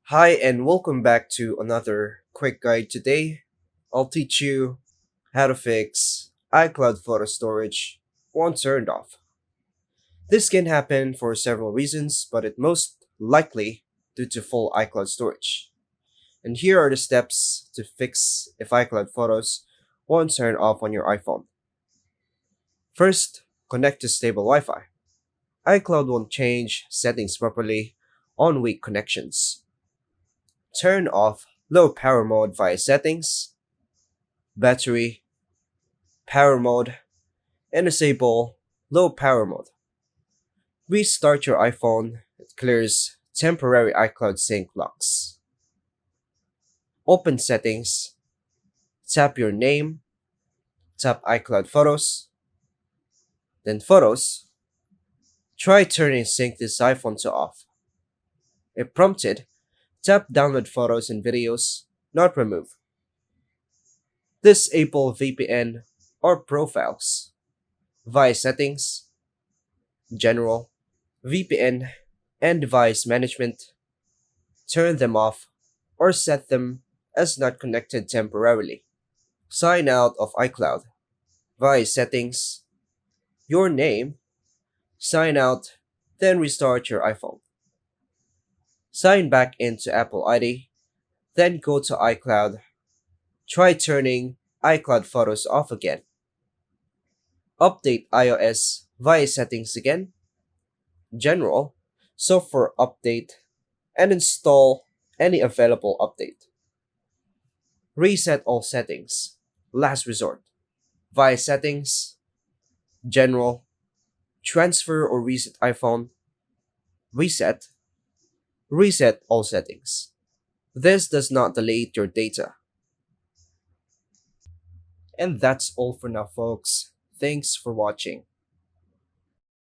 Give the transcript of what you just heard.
Hi, and welcome back to another quick guide. Today, I'll teach you how to fix iCloud photo storage once turned off. This can happen for several reasons, but it most likely due to full iCloud storage. And here are the steps to fix if iCloud photos won't turn off on your iPhone. First, connect to stable Wi-Fi. iCloud won't change settings properly on weak connections. Turn off low power mode via settings, battery, power mode, and disable low power mode. Restart your iPhone, it clears temporary iCloud sync locks. Open settings, tap your name, tap iCloud Photos, then Photos. Try turning sync this iPhone to off. If prompted, tap download photos and videos, not remove. Disable VPN or profiles via settings, general, VPN, and device management. Turn them off or set them as not connected temporarily. Sign out of iCloud via settings, your name, sign out, then restart your iPhone. Sign back into Apple ID, then go to iCloud. Try turning iCloud photos off again. Update iOS via settings again, general, software update, and install any available update. Reset all settings, last resort, via settings, general, transfer or reset iPhone, reset, reset all settings. This does not delete your data. And that's all for now, folks. Thanks for watching.